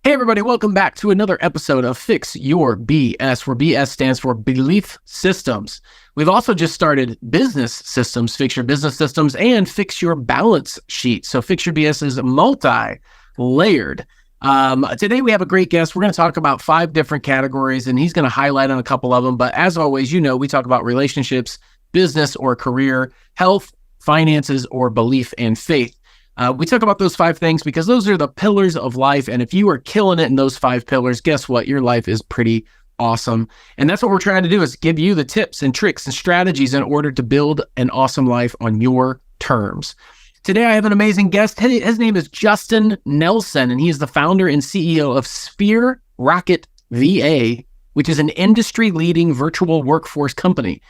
Hey, everybody, welcome back to another episode of Fix Your BS, where BS stands for Belief Systems. We've also just started Business Systems, Fix Your Business Systems, and Fix Your Balance Sheet. So Fix Your BS is multi-layered. Today, we have a great guest. We're going to talk about 5 different categories, and he's going to highlight on a couple of them. But as always, you know, we talk about relationships, business or career, health, finances, or belief and faith. We talk about those 5 things because those are the pillars of life. And if you are killing it in those 5 pillars, guess what? Your life is pretty awesome. And that's what we're trying to do, is give you the tips and tricks and strategies in order to build an awesome life on your terms. Today, I have an amazing guest. His name is Justin Nelson, and he is the founder and CEO of Sphere Rocket VA, which is an industry-leading virtual workforce company.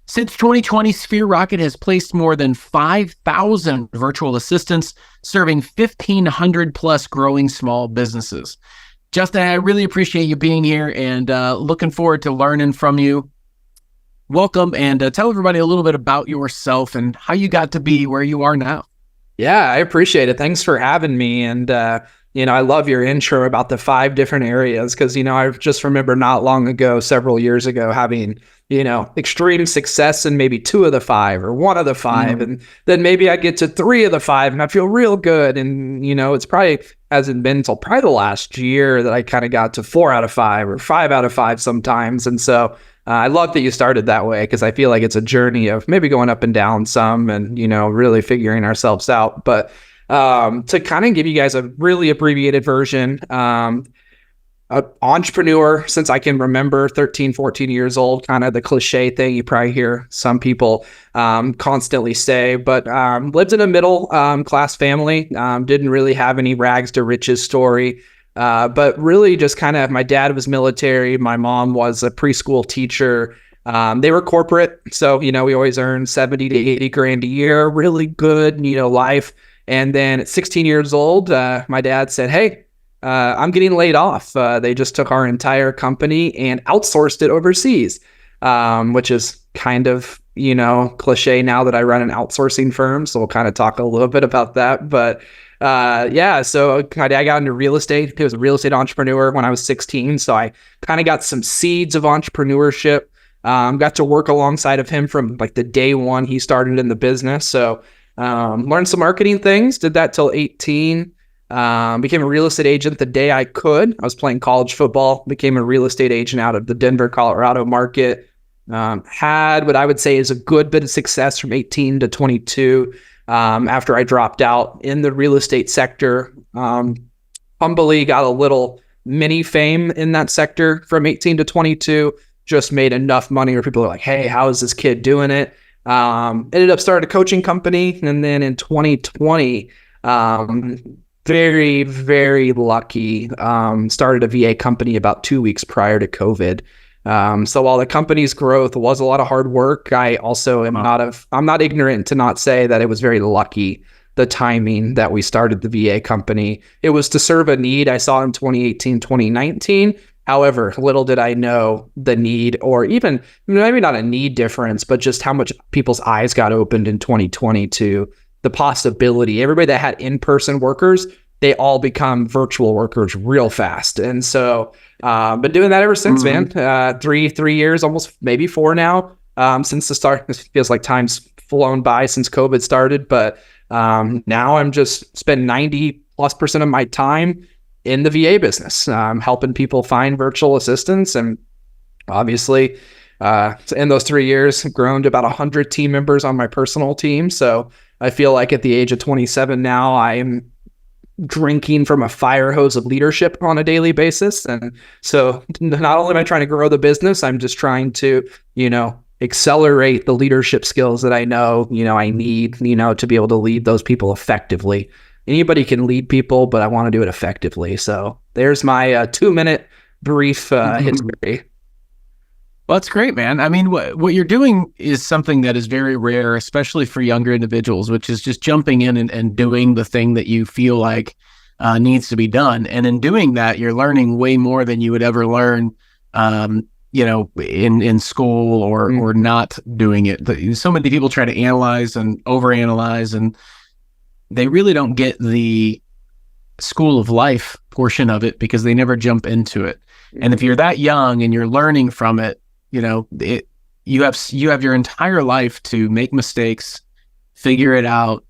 Since 2020, Sphere Rocket has placed more than 5,000 virtual assistants, serving 1,500 plus growing small businesses. Justin, I really appreciate you being here and looking forward to learning from you. Welcome, and tell everybody a little bit about yourself and how you got to be where you are now. Yeah, I appreciate it. Thanks for having me. And, I love your intro about the 5 different areas because, I just remember not long ago, several years ago, having extreme success in maybe 2 of the 5 or 1 of the 5. And then maybe I get to 3 of the 5 and I feel real good. And, it's probably hasn't been until probably the last year that I kind of got to 4 out of 5 or 5 out of 5 sometimes. And so I love that you started that way because I feel like it's a journey of maybe going up and down some and, really figuring ourselves out. But to kind of give you guys a really abbreviated version, entrepreneur since I can remember, 13, 14 years old, kind of the cliche thing you probably hear some people constantly say, but lived in a middle class family, didn't really have any rags to riches story, but really just kind of, my dad was military, my mom was a preschool teacher. They were corporate, so, we always earned 70 to 80 grand a year, really good, life. And then at 16 years old, my dad said, hey, I'm getting laid off. They just took our entire company and outsourced it overseas, which is kind of, cliche now that I run an outsourcing firm. So we'll kind of talk a little bit about that. But so my dad got into real estate. He was a real estate entrepreneur when I was 16. So I kind of got some seeds of entrepreneurship, got to work alongside of him from like the day one he started in the business. So learned some marketing things, did that till 18. Became a real estate agent the day I could. I was playing college football, became a real estate agent out of the Denver, Colorado market. Had what I would say is a good bit of success from 18 to 22 after I dropped out in the real estate sector. Humbly got a little mini fame in that sector from 18 to 22. Just made enough money where people are like, hey, how is this kid doing it? Ended up starting a coaching company. And then in 2020, very, very lucky, started a VA company about 2 weeks prior to COVID. So while the company's growth was a lot of hard work, I also I'm not ignorant to not say that it was very lucky, the timing that we started the VA company. It was to serve a need I saw in 2018, 2019. However, little did I know the need, or even maybe not a need difference, but just how much people's eyes got opened in 2020 to the possibility. Everybody that had in-person workers, they all become virtual workers real fast. And so been doing that ever since, man. 3 years, almost maybe 4 now, since the start. It feels like time's flown by since COVID started. But now I'm just spend 90+% of my time in the VA business, helping people find virtual assistants. And obviously, in those 3 years, I've grown to about 100 team members on my personal team. So I feel like at the age of 27 now, I'm drinking from a fire hose of leadership on a daily basis. And so not only am I trying to grow the business, I'm just trying to, accelerate the leadership skills that I know, I need, to be able to lead those people effectively. Anybody can lead people, but I want to do it effectively. So there's my 2-minute brief history. Well, that's great, man. I mean, what you're doing is something that is very rare, especially for younger individuals, which is just jumping in and doing the thing that you feel like needs to be done. And in doing that, you're learning way more than you would ever learn, in school or not doing it. So many people try to analyze and overanalyze, and they really don't get the school of life portion of it because they never jump into it. And if you're that young and you're learning from it, you have your entire life to make mistakes, figure it out,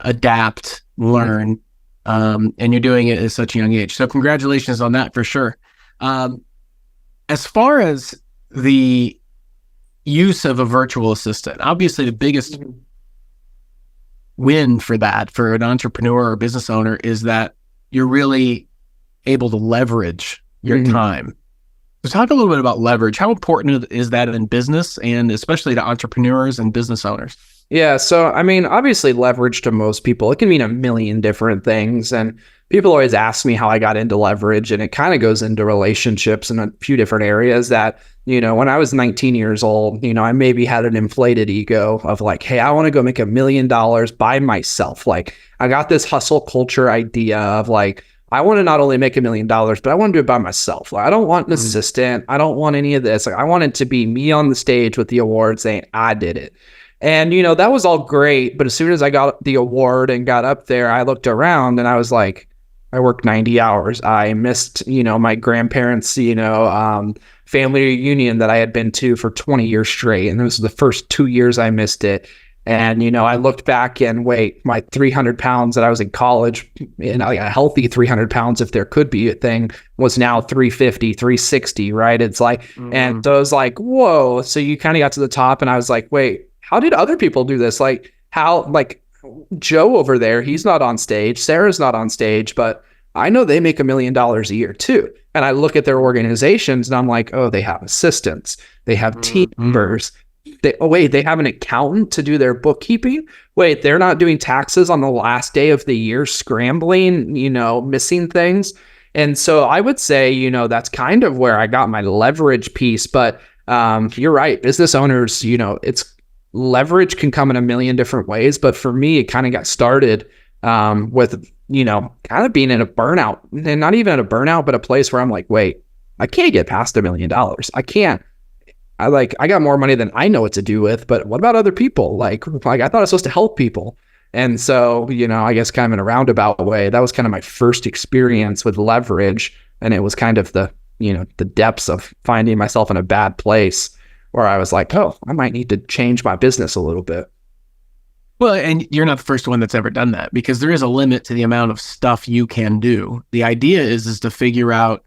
adapt, learn, and you're doing it at such a young age. So congratulations on that for sure. As far as the use of a virtual assistant, obviously the biggest win for that, for an entrepreneur or business owner, is that you're really able to leverage your time. So talk a little bit about leverage. How important is that in business, and especially to entrepreneurs and business owners? Yeah. So, I mean, obviously leverage to most people, it can mean a million different things. And people always ask me how I got into leverage, and it kind of goes into relationships in a few different areas that, when I was 19 years old, I maybe had an inflated ego of like, hey, I want to go make $1 million by myself. Like, I got this hustle culture idea of like, I want to not only make $1 million, but I want to do it by myself. Like, I don't want an assistant. I don't want any of this. Like, I want it to be me on the stage with the award saying I did it. And, that was all great. But as soon as I got the award and got up there, I looked around and I was like, I worked 90 hours. I missed, my grandparents', family reunion that I had been to for 20 years straight. And this was the first 2 years I missed it. And, I looked back and my 300 pounds that I was in college, and a healthy 300 pounds, if there could be a thing, was now 350, 360, right? It's like, and so I was like, whoa. So you kind of got to the top and I was like, wait, how did other people do this? Like Joe over there, he's not on stage. Sarah's not on stage, but I know they make $1 million a year too. And I look at their organizations and I'm like, oh, they have assistants. They have team members. They have an accountant to do their bookkeeping. Wait, they're not doing taxes on the last day of the year, scrambling, missing things. And so I would say, that's kind of where I got my leverage piece. But you're right. Business owners, it's leverage can come in a million different ways. But for me, it kind of got started with, kind of being in a burnout, and not even a burnout, but a place where I'm like, wait, I can't get past $1 million. I can't. I got more money than I know what to do with, but what about other people? Like I thought I was supposed to help people. And so, I guess kind of in a roundabout way, that was kind of my first experience with leverage. And it was kind of the depths of finding myself in a bad place where I was like, oh, I might need to change my business a little bit. Well, and you're not the first one that's ever done that, because there is a limit to the amount of stuff you can do. The idea is to figure out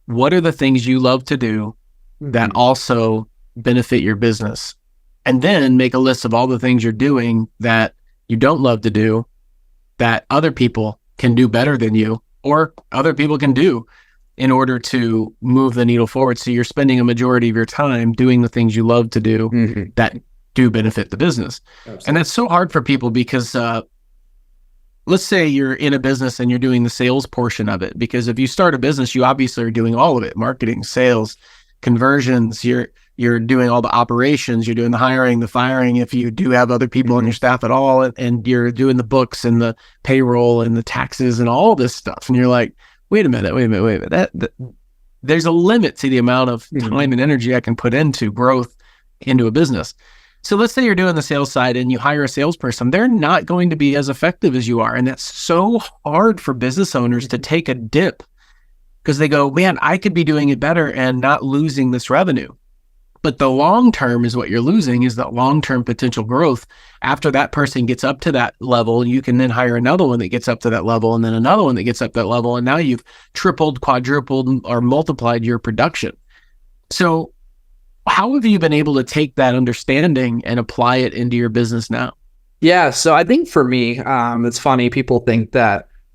what are the things you love to do that also benefit your business, and then make a list of all the things you're doing that you don't love to do that other people can do better than you, or other people can do in order to move the needle forward. So you're spending a majority of your time doing the things you love to do that do benefit the business. Absolutely. And that's so hard for people because let's say you're in a business and you're doing the sales portion of it, because if you start a business, you obviously are doing all of it: marketing, sales, conversions. You're doing all the operations, you're doing the hiring, the firing, if you do have other people on your staff at all, and you're doing the books and the payroll and the taxes and all this stuff. And you're like, wait a minute. That there's a limit to the amount of time and energy I can put into growth into a business. So let's say you're doing the sales side and you hire a salesperson. They're not going to be as effective as you are. And that's so hard for business owners to take a dip, because they go, man, I could be doing it better and not losing this revenue. But the long term is what you're losing, is that long-term potential growth. After that person gets up to that level, you can then hire another one that gets up to that level, and then another one that gets up that level. And now you've tripled, quadrupled, or multiplied your production. So how have you been able to take that understanding and apply it into your business now? Yeah. So I think for me, it's funny.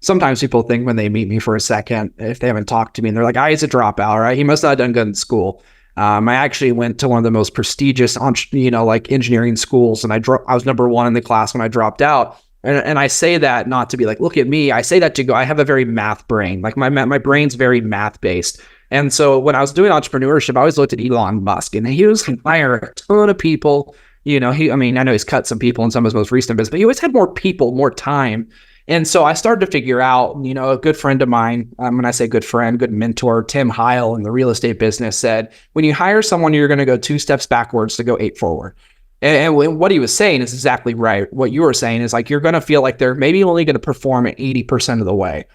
Sometimes people think when they meet me for a second, if they haven't talked to me, and they're like, he's a dropout, right? He must not have done good in school. I actually went to one of the most prestigious, engineering schools, and I was number one in the class when I dropped out. And I say that not to be like, look at me. I say that to go, I have a very math brain. Like my brain's very math based. And so when I was doing entrepreneurship, I always looked at Elon Musk, and he was hiring a ton of people. I know he's cut some people in some of his most recent business, but he always had more people, more time. And so I started to figure out, a good friend of mine, when I say good friend, good mentor, Tim Heil in the real estate business, said, when you hire someone, you're going to go 2 steps backwards to go 8 forward. And what he was saying is exactly right. What you were saying is like, you're going to feel like they're maybe only going to perform at 80% of the way.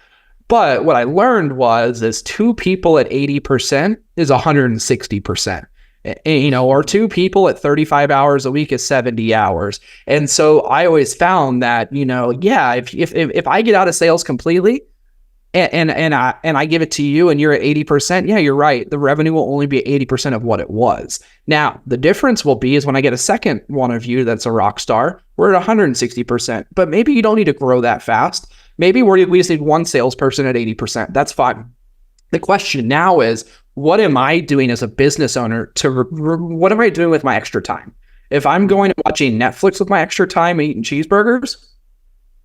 But what I learned is two people at 80% is 160%. Or two people at 35 hours a week is 70 hours. And so I always found that, if I get out of sales completely and I give it to you and you're at 80%, yeah, you're right. The revenue will only be 80% of what it was. Now, the difference will be is when I get a second one of you that's a rock star, we're at 160%. But maybe you don't need to grow that fast. Maybe we just need one salesperson at 80%. That's fine. The question now is, what am I doing as a business owner what am I doing with my extra time? If I'm going and watching Netflix with my extra time, eating cheeseburgers,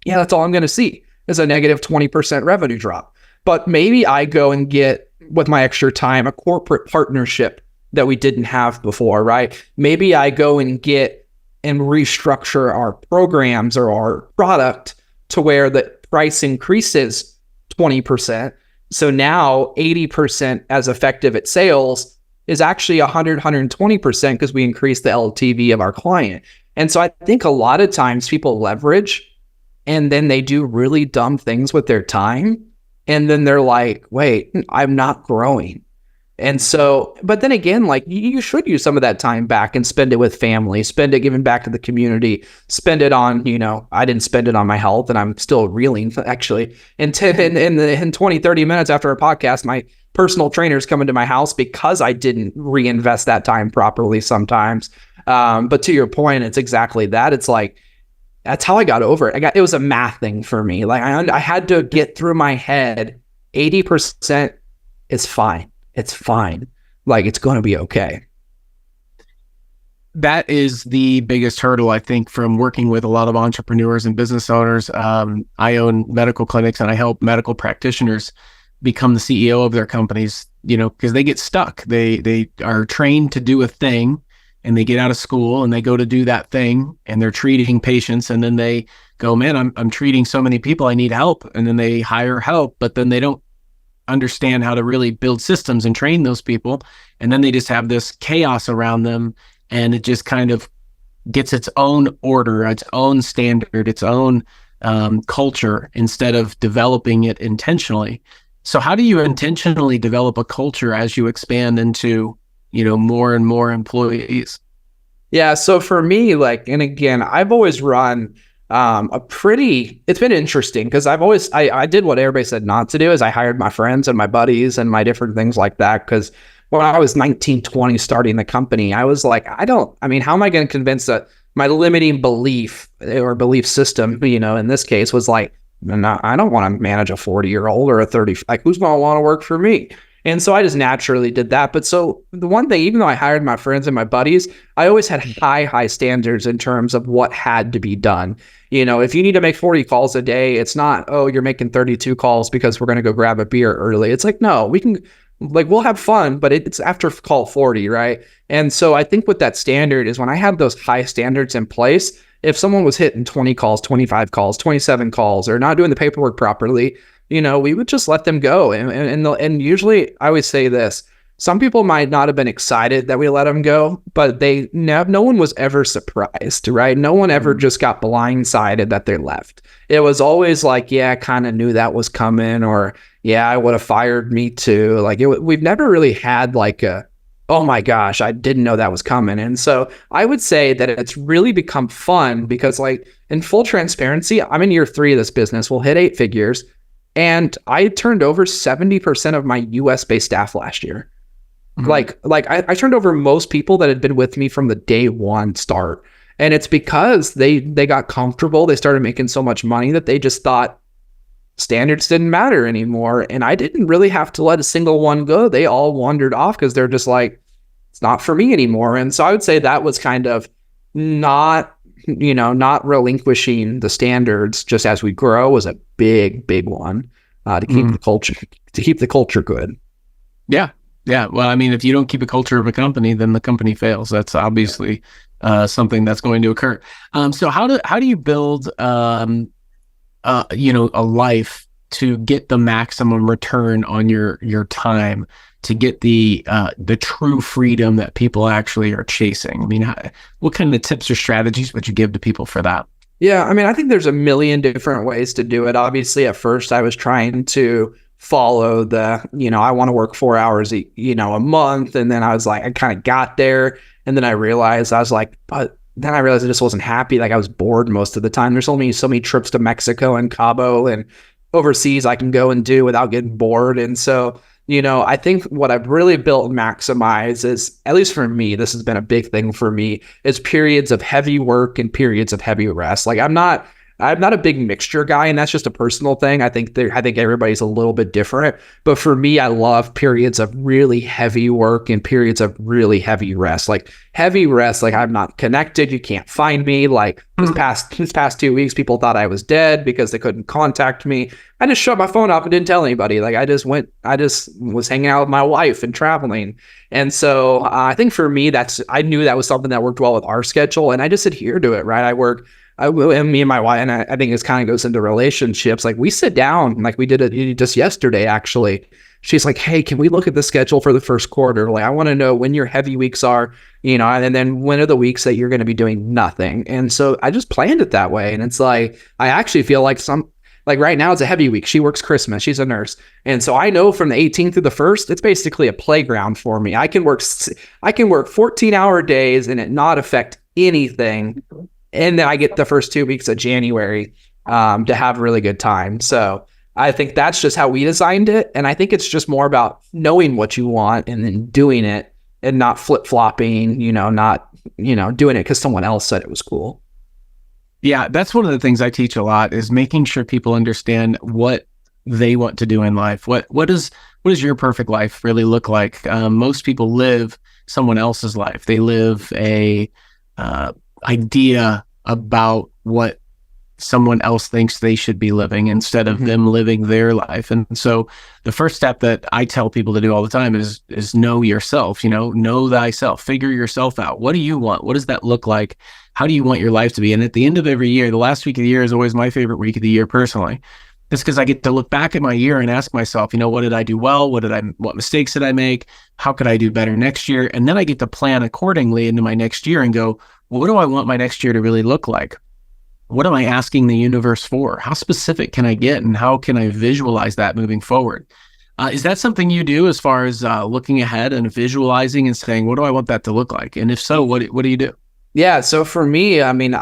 yeah, that's all I'm going to see is a negative 20% revenue drop. But maybe I go and get, with my extra time, a corporate partnership that we didn't have before, right? Maybe I go and get and restructure our programs or our product to where the price increases 20%. So now 80% as effective at sales is actually 120% because we increase the LTV of our client. And so I think a lot of times people leverage and then they do really dumb things with their time. And then they're like, wait, I'm not growing. And so, but then again, like you should use some of that time back and spend it with family, spend it giving back to the community, spend it on, I didn't spend it on my health and I'm still reeling actually. In 20, 30 minutes after a podcast, my personal trainer's coming to my house because I didn't reinvest that time properly sometimes. But to your point, it's exactly that. It's like, that's how I got over it. It was a math thing for me. Like I had to get through my head, 80% is fine. It's fine. Like it's going to be okay. That is the biggest hurdle, I think, from working with a lot of entrepreneurs and business owners. I own medical clinics and I help medical practitioners become the CEO of their companies, because they get stuck. They are trained to do a thing and they get out of school and they go to do that thing and they're treating patients. And then they go, man, I'm treating so many people, I need help. And then they hire help, but then they don't understand how to really build systems and train those people. And then they just have this chaos around them and it just kind of gets its own order, its own standard, its own culture instead of developing it intentionally. So how do you intentionally develop a culture as you expand into, more and more employees? Yeah. So for me, and again, I've always run it's been interesting because I did what everybody said not to do is I hired my friends and my buddies and my different things like that. Cause when I was 19, 20 starting the company, I was like, how am I going to convince my limiting belief or belief system, in this case was like, no, I don't want to manage a 40-year-old or a 30, like who's going to want to work for me? And so I just naturally did that. But so the one thing, even though I hired my friends and my buddies, I always had high standards in terms of what had to be done. If you need to make 40 calls a day, it's not, oh, you're making 32 calls because we're going to go grab a beer early. It's like, no, we can, we'll have fun, but it's after call 40, right? And so I think with that standard is when I have those high standards in place, if someone was hitting 20 calls, 25 calls, 27 calls, or not doing the paperwork properly, we would just let them go. And usually I always say this, some people might not have been excited that we let them go, but no one was ever surprised, right? No one ever just got blindsided that they left. It was always like, yeah, I kind of knew that was coming, or yeah, I would have fired me too. We've never really had oh my gosh, I didn't know that was coming. And so I would say that it's really become fun because in full transparency, I'm in year 3 of this business. We'll hit 8 figures. And I turned over 70% of my US-based staff last year. Mm-hmm. I turned over most people that had been with me from the day one start. And it's because they got comfortable. They started making so much money that they just thought standards didn't matter anymore. And I didn't really have to let a single one go. They all wandered off because they're just like, it's not for me anymore. And so I would say that was kind of not relinquishing the standards just as we grow was a big one to keep the culture good. Yeah. Well, if you don't keep a culture of a company, then the company fails. That's obviously something that's going to occur. So how do you build a life to get the maximum return on your time, to get the true freedom that people actually are chasing? I mean, what kind of tips or strategies would you give to people for that? Yeah, I mean, I think there's a million different ways to do it. Obviously, at first I was trying to follow I want to work 4 hours, a month. And then I was like, I kind of got there. And then I realized I just wasn't happy. Like I was bored most of the time. There's only so many trips to Mexico and Cabo and overseas I can go and do without getting bored. And so, I think what I've really built and Maximize is, at least for me, this has been a big thing for me, is periods of heavy work and periods of heavy rest. Like I'm not a big mixture guy, and that's just a personal thing. I think everybody's a little bit different, but for me, I love periods of really heavy work and periods of really heavy rest. Like heavy rest, like I'm not connected, you can't find me. Like this past 2 weeks, people thought I was dead because they couldn't contact me. I just shut my phone off and didn't tell anybody. Like I just was hanging out with my wife and traveling. And so I think for me, I knew that was something that worked well with our schedule, and I just adhere to it, right? And me and my wife, and I think this kind of goes into relationships. Like we sit down, like we did it just yesterday, actually. She's like, hey, can we look at the schedule for the first quarter? Like, I want to know when your heavy weeks are, and then when are the weeks that you're going to be doing nothing? And so I just planned it that way. And it's like, I actually feel like right now it's a heavy week. She works Christmas. She's a nurse. And so I know from the 18th through the 1st, it's basically a playground for me. I can work 14-hour days and it not affect anything. And then I get the first 2 weeks of January to have a really good time. So I think that's just how we designed it. And I think it's just more about knowing what you want and then doing it and not flip-flopping, not doing it because someone else said it was cool. Yeah, that's one of the things I teach a lot, is making sure people understand what they want to do in life. What does your perfect life really look like? Most people live someone else's life. They live a idea about what someone else thinks they should be living instead of them living their life. And so the first step that I tell people to do all the time is know yourself, know thyself, figure yourself out. What do you want? What does that look like? How do you want your life to be? And at the end of every year, the last week of the year is always my favorite week of the year personally. It's because I get to look back at my year and ask myself, what did I do well? What mistakes did I make? How could I do better next year? And then I get to plan accordingly into my next year and go, well, what do I want my next year to really look like? What am I asking the universe for? How specific can I get, and how can I visualize that moving forward? Is that something you do as far as looking ahead and visualizing and saying, what do I want that to look like? And if so, what do you do? Yeah. So for me, I mean,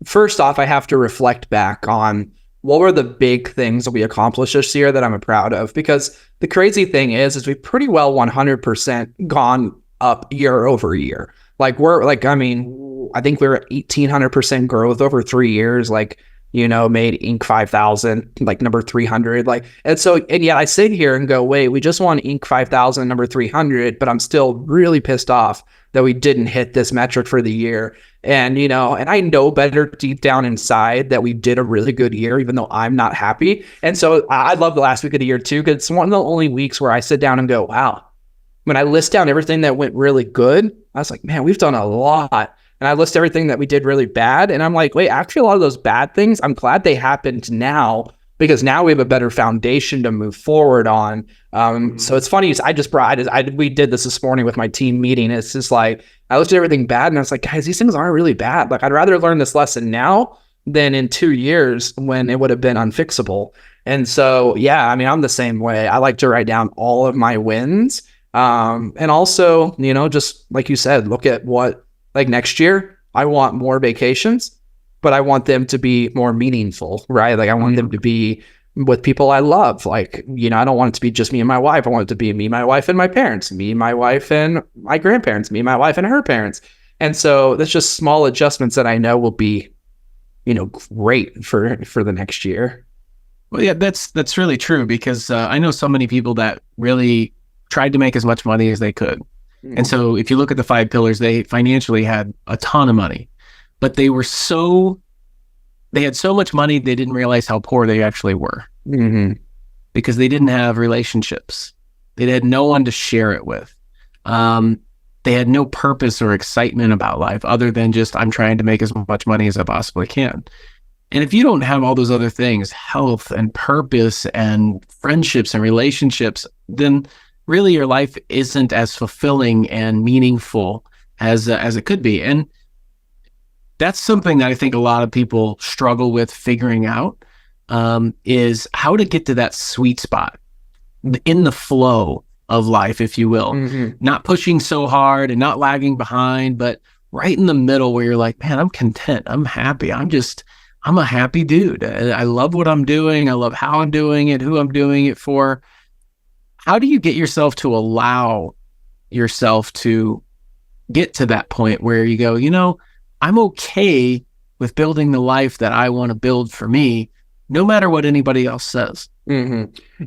first off, I have to reflect back on what were the big things that we accomplished this year that I'm proud of? Because the crazy thing is we've pretty well 100% gone up year over year. Like I think we were at 1,800% growth over 3 years. Like, made Inc. 5,000, like number 300. And yet I sit here and go, wait, we just won Inc. 5,000, number 300, but I'm still really pissed off that we didn't hit this metric for the year. And, and I know better deep down inside that we did a really good year, even though I'm not happy. And so I love the last week of the year too, because it's one of the only weeks where I sit down and go, wow, when I list down everything that went really good, I was like, man, we've done a lot. And I list everything that we did really bad. And I'm like, wait, actually, a lot of those bad things, I'm glad they happened now, because now we have a better foundation to move forward on. So it's funny. We did this morning with my team meeting. It's just like, I looked at everything bad and I was like, guys, these things aren't really bad. Like, I'd rather learn this lesson now than in 2 years when it would have been unfixable. And so, yeah, I mean, I'm the same way. I like to write down all of my wins. And also, just like you said, look at like next year, I want more vacations, but I want them to be more meaningful, right? Like I want them to be with people I love. Like, I don't want it to be just me and my wife. I want it to be me, my wife, and my parents, me, my wife, and my grandparents, me, my wife, and her parents. And so that's just small adjustments that I know will be, great for the next year. Well, yeah, that's really true, because I know so many people that really tried to make as much money as they could. And so if you look at the 5 pillars, they financially had a ton of money, but they had so much money, they didn't realize how poor they actually were, because they didn't have relationships. They had no one to share it with. They had no purpose or excitement about life other than just, I'm trying to make as much money as I possibly can. And if you don't have all those other things, health and purpose and friendships and relationships, then really your life isn't as fulfilling and meaningful as it could be. And that's something that I think a lot of people struggle with figuring out, is how to get to that sweet spot in the flow of life, if you will. Not pushing so hard and not lagging behind, but right in the middle where you're like, man, I'm content. I'm happy. I'm a happy dude. I love what I'm doing. I love how I'm doing it, who I'm doing it for. How do you get yourself to allow yourself to get to that point where you go, I'm okay with building the life that I want to build for me, no matter what anybody else says?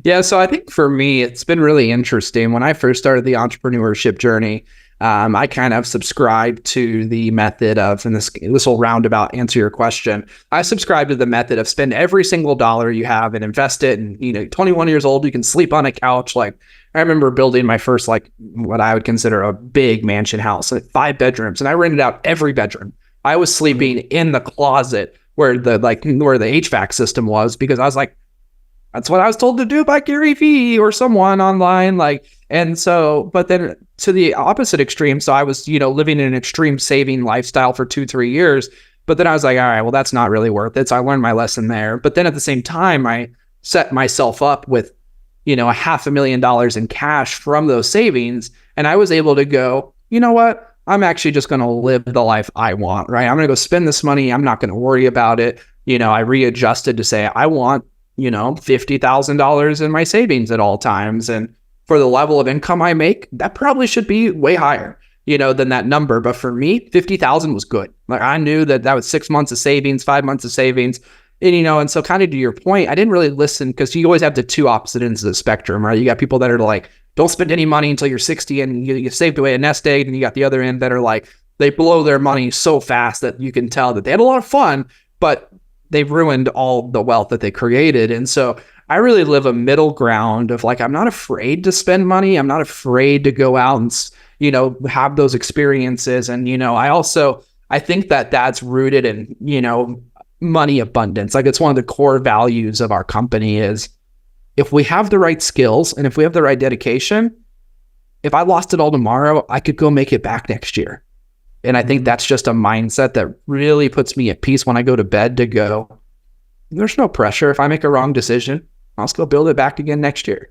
Yeah. So I think for me, it's been really interesting. When I first started the entrepreneurship journey, I kind of subscribed to the method of, and this will roundabout answer your question. I subscribed to the method of spend every single dollar you have and invest it. And, 21 years old, you can sleep on a couch. Like I remember building my first, what I would consider a big mansion house, 5 bedrooms, and I rented out every bedroom. I was sleeping in the closet where the HVAC system was, because I was like, that's what I was told to do by Gary Vee or someone online. And so, but then to the opposite extreme. So I was, living in an extreme saving lifestyle for 2-3 years. But then I was like, all right, well, that's not really worth it. So I learned my lesson there. But then at the same time, I set myself up with, $500,000 in cash from those savings. And I was able to go, you know what? I'm actually just going to live the life I want, right? I'm going to go spend this money. I'm not going to worry about it. I readjusted to say, I want, $50,000 in my savings at all times. And for the level of income I make, that probably should be way higher, than that number. But for me, 50,000 was good. Like I knew that was 6 months of savings, 5 months of savings. And, and so kind of to your point, I didn't really listen, because you always have the two opposite ends of the spectrum, right? You got people that are like, don't spend any money until you're 60 and you saved away a nest egg. And you got the other end that are like, they blow their money so fast that you can tell that they had a lot of fun, but they've ruined all the wealth that they created. And so I really live a middle ground of I'm not afraid to spend money. I'm not afraid to go out and, have those experiences. And, I think that that's rooted in, money abundance. It's one of the core values of our company is, if we have the right skills and if we have the right dedication, if I lost it all tomorrow, I could go make it back next year. And I think that's just a mindset that really puts me at peace when I go to bed, to go, there's no pressure. If I make a wrong decision, I'll just go build it back again next year.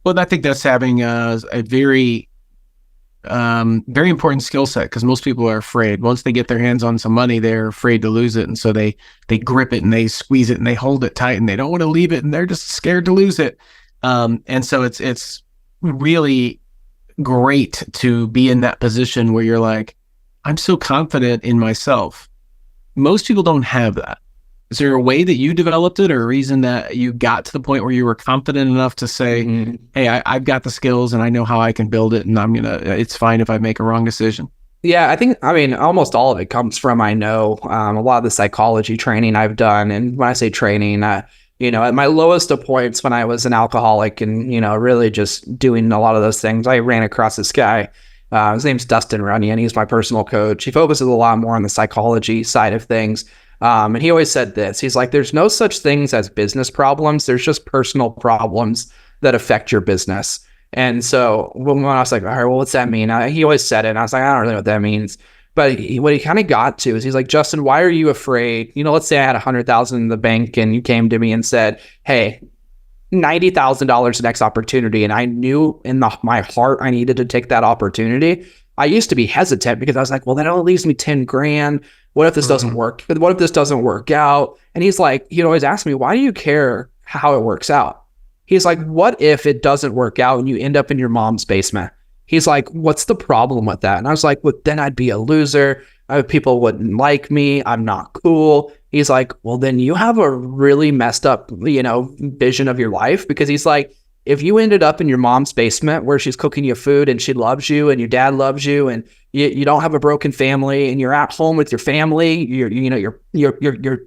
Well, I think that's having a very, very important skill set, because most people are afraid. Once they get their hands on some money, they're afraid to lose it. And so they grip it and they squeeze it and they hold it tight and they don't want to leave it and they're just scared to lose it. And so it's really great to be in that position where you're like, I'm so confident in myself. Most people don't have that. Is there a way that you developed it, or a reason that you got to the point where you were confident enough to say, hey, I've got the skills and I know how I can build it, and it's fine if I make a wrong decision? Yeah, almost all of it comes from, a lot of the psychology training I've done. And when I say training, at my lowest of points when I was an alcoholic and, really just doing a lot of those things, I ran across this guy. His name's Dustin Runyon. He's my personal coach. He focuses a lot more on the psychology side of things. And he always said this. He's like, there's no such things as business problems. There's just personal problems that affect your business. And so when I was like, all right, well, what's that mean? He always said it. And I was like, I don't really know what that means. But what he kind of got to is, he's like, Justin, why are you afraid? Let's say I had $100,000 in the bank and you came to me and said, hey, $90,000 next opportunity. And I knew in my heart I needed to take that opportunity. I used to be hesitant because I was like, well, that only leaves me 10 grand. What if this doesn't work? What if this doesn't work out? And he's like, he'd always ask me, why do you care how it works out? He's like, what if it doesn't work out and you end up in your mom's basement? He's like, what's the problem with that? And I was like, well, then I'd be a loser. People wouldn't like me. I'm not cool. He's like, well, then you have a really messed up, vision of your life. Because he's like, if you ended up in your mom's basement where she's cooking you food and she loves you and your dad loves you and you don't have a broken family and you're at home with your family, your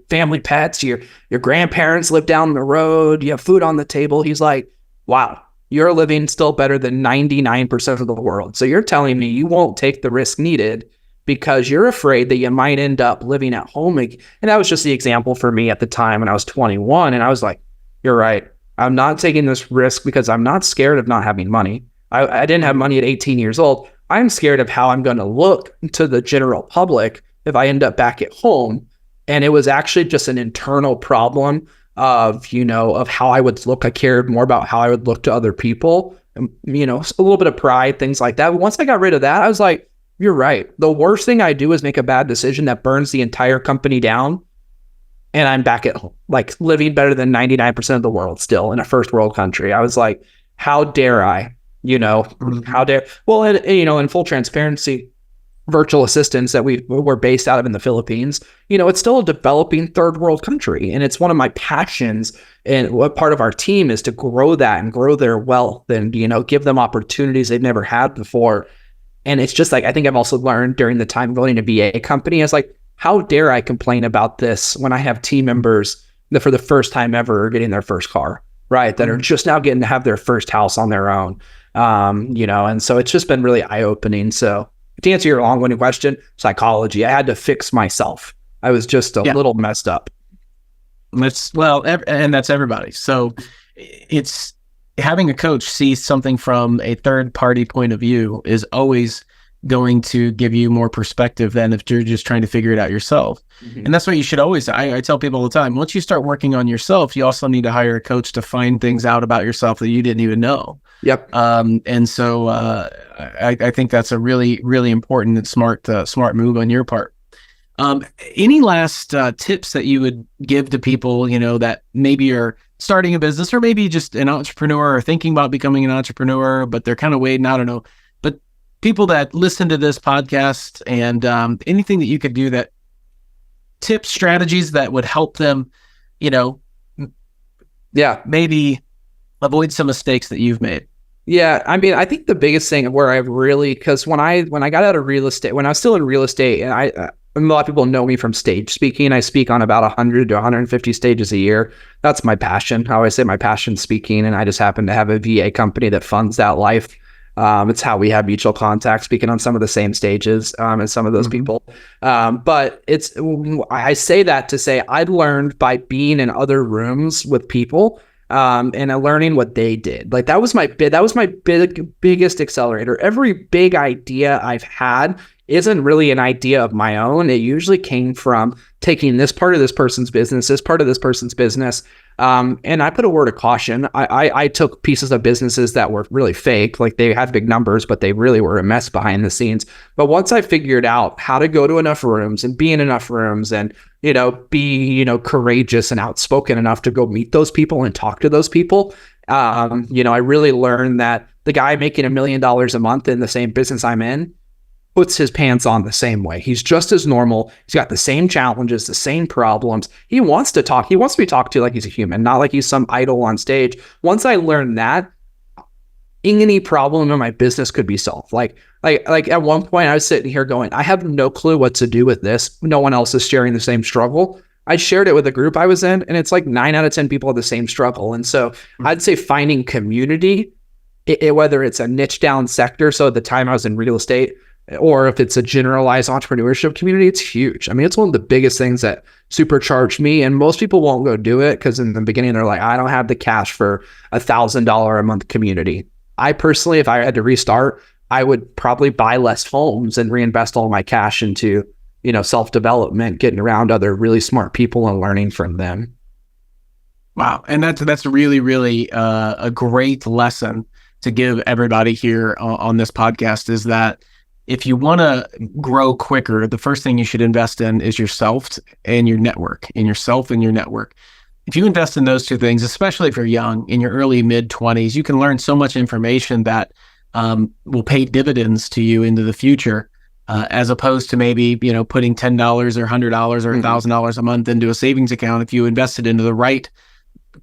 family pets, your grandparents live down the road, you have food on the table. He's like, wow, you're living still better than 99% of the world. So you're telling me you won't take the risk needed because you're afraid that you might end up living at home. And that was just the example for me at the time when I was 21. And I was like, you're right. I'm not taking this risk because I'm not scared of not having money. I didn't have money at 18 years old. I'm scared of how I'm going to look to the general public if I end up back at home. And it was actually just an internal problem of how I would look. I cared more about how I would look to other people, and, a little bit of pride, things like that. But once I got rid of that, I was like, you're right. The worst thing I do is make a bad decision that burns the entire company down. And I'm back at home, like living better than 99% of the world still in a first world country. I was like, how dare I, how dare, well, and, in full transparency, virtual assistants that we're based out of in the Philippines, it's still a developing third world country. And it's one of my passions. And what part of our team is to grow that and grow their wealth and, give them opportunities they've never had before. And it's just like, I think I've also learned during the time going to VA company, I was like, how dare I complain about this when I have team members that for the first time ever are getting their first car, right? That are just now getting to have their first house on their own. And so it's just been really eye-opening. So to answer your long-winded question, psychology, I had to fix myself. I was just a little messed up. And that's everybody. So it's having a coach see something from a third party point of view is always going to give you more perspective than if you're just trying to figure it out yourself. Mm-hmm. And that's what you should always, I tell people all the time, once you start working on yourself, you also need to hire a coach to find things out about yourself that you didn't even know. Yep. And so I think that's a really, really important and smart move on your part. Any last tips that you would give to people, that maybe are starting a business or maybe just an entrepreneur or thinking about becoming an entrepreneur, but they're kind of waiting, I don't know, but people that listen to this podcast and anything that you could do, that tips, strategies that would help them, maybe avoid some mistakes that you've made. Yeah. I mean, I think the biggest thing where I really, because when I got out of real estate, when I was still in real estate, and a lot of people know me from stage speaking. I speak on about 100 to 150 stages a year. That's my passion. I always say my passion speaking, and I just happen to have a VA company that funds that life. It's how we have mutual contact, speaking on some of the same stages as some of those people. But I say that to say I learned by being in other rooms with people and learning what they did. Like that was my biggest accelerator. Every big idea I've had isn't really an idea of my own. It usually came from taking this part of this person's business, this part of this person's business. And I put a word of caution. I took pieces of businesses that were really fake, like they had big numbers, but they really were a mess behind the scenes. But once I figured out how to go to enough rooms and be in enough rooms and, be, courageous and outspoken enough to go meet those people and talk to those people, I really learned that the guy making $1 million a month in the same business I'm in puts his pants on the same way. He's just as normal. He's got the same challenges, the same problems. He wants to talk. He wants to be talked to like he's a human, not like he's some idol on stage. Once I learned that, any problem in my business could be solved. Like at one point I was sitting here going, I have no clue what to do with this. No one else is sharing the same struggle. I shared it with a group I was in, and it's like 9 out of 10 people have the same struggle. And so I'd say finding community, whether it's a niche down sector. So at the time I was in real estate, or if it's a generalized entrepreneurship community, it's huge. I mean, it's one of the biggest things that supercharged me. And most people won't go do it because in the beginning, they're like, I don't have the cash for $1,000 a month community. I personally, if I had to restart, I would probably buy less homes and reinvest all my cash into, self-development, getting around other really smart people and learning from them. Wow. And that's really, really a great lesson to give everybody here on this podcast, is that if you want to grow quicker, the first thing you should invest in is yourself and your network, If you invest in those two things, especially if you're young, in your early mid-20s, you can learn so much information that will pay dividends to you into the future, as opposed to maybe, putting $10 or $100 or $1,000 a month into a savings account. If you invested into the right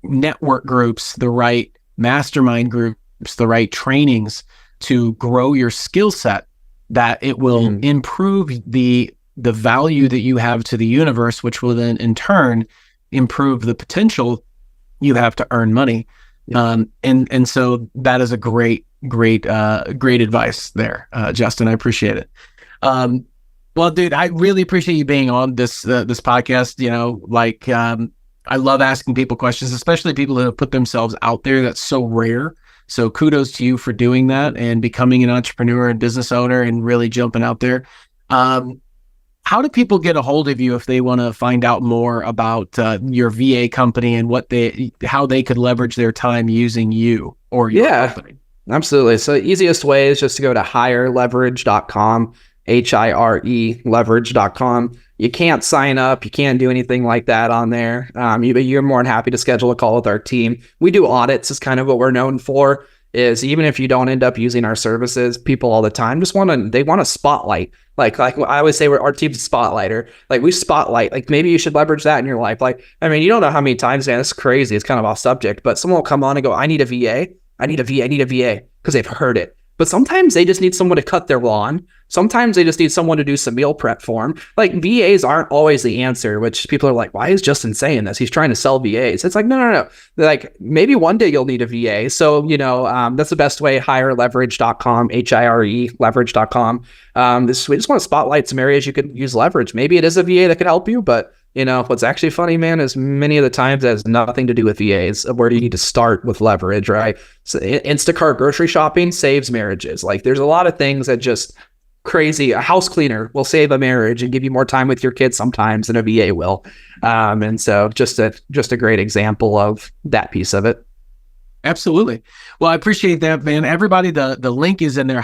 network groups, the right mastermind groups, the right trainings to grow your skill set, that it will improve the value that you have to the universe, which will then in turn improve the potential you have to earn money. And so that is a great advice there, Justin. I appreciate it. Well, dude, I really appreciate you being on this podcast. I love asking people questions, especially people who have put themselves out there. That's so rare. So kudos to you for doing that and becoming an entrepreneur and business owner and really jumping out there. Um, how do people get a hold of you if they want to find out more about your VA company and how they could leverage their time using you or your company? Absolutely. So the easiest way is just to go to hireleverage.com, HIRE leverage.com. You can't sign up. You can't do anything like that on there. You're more than happy to schedule a call with our team. We do audits is kind of what we're known for, is even if you don't end up using our services, people all the time just want to spotlight. Like I always say, our team's a spotlighter. Like we spotlight, like maybe you should leverage that in your life. Like, I mean, you don't know how many times, man, it's crazy. It's kind of off subject, but someone will come on and go, I need a VA. I need a VA because they've heard it. But sometimes they just need someone to cut their lawn. Sometimes they just need someone to do some meal prep for them. Like VAs aren't always the answer, which people are like, why is Justin saying this? He's trying to sell VAs. It's like, no. They're like, maybe one day you'll need a VA. So, that's the best way, hireleverage.com, HIRE leverage.com. We just want to spotlight some areas you could use leverage. Maybe it is a VA that could help you, but what's actually funny, man, is many of the times it has nothing to do with VAs. Where do you need to start with leverage, right? So Instacart grocery shopping saves marriages. Like there's a lot of things that just crazy. A house cleaner will save a marriage and give you more time with your kids sometimes than a VA will. And so just a great example of that piece of it. Absolutely. Well, I appreciate that, man. Everybody, the link is in there,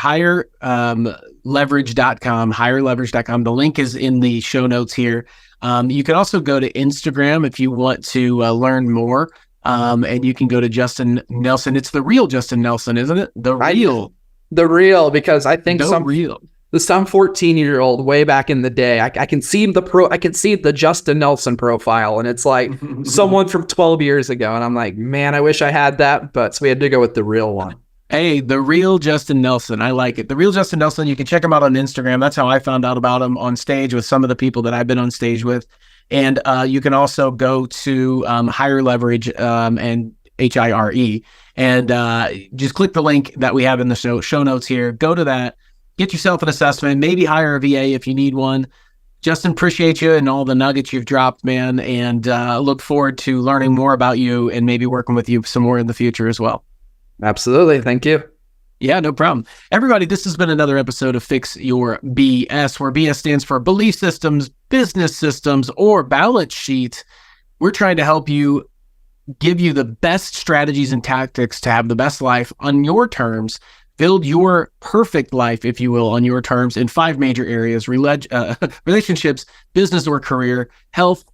leverage.com, hireleverage.com. The link is in the show notes here. You can also go to Instagram if you want to learn more. And you can go to Justin Nelson. It's the real Justin Nelson, isn't it? The real, because I think some 14-year-old way back in the day, I can see the Justin Nelson profile, and it's like someone from 12 years ago. And I'm like, man, I wish I had that. But so we had to go with the real one. Hey, the real Justin Nelson. I like it. The real Justin Nelson. You can check him out on Instagram. That's how I found out about him on stage with some of the people that I've been on stage with. And you can also go to Hire Leverage and HIRE and just click the link that we have in the show notes here. Go to that, get yourself an assessment, maybe hire a VA if you need one. Justin, appreciate you and all the nuggets you've dropped, man. And look forward to learning more about you and maybe working with you some more in the future as well. Absolutely. Thank you. Yeah, no problem. Everybody, this has been another episode of Fix Your BS, where BS stands for belief systems, business systems, or balance sheet. We're trying to help you, give you the best strategies and tactics to have the best life on your terms, build your perfect life, if you will, on your terms in 5 major areas: relationships, business or career, health,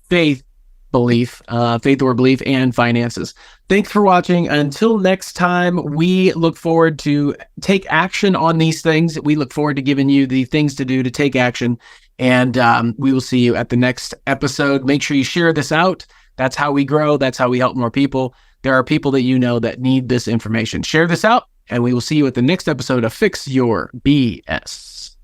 faith or belief, and finances. Thanks for watching. Until next time, we look forward to take action on these things. We look forward to giving you the things to do to take action. And we will see you at the next episode. Make sure you share this out. That's how we grow. That's how we help more people. There are people that you know that need this information. Share this out, and we will see you at the next episode of Fix Your BS.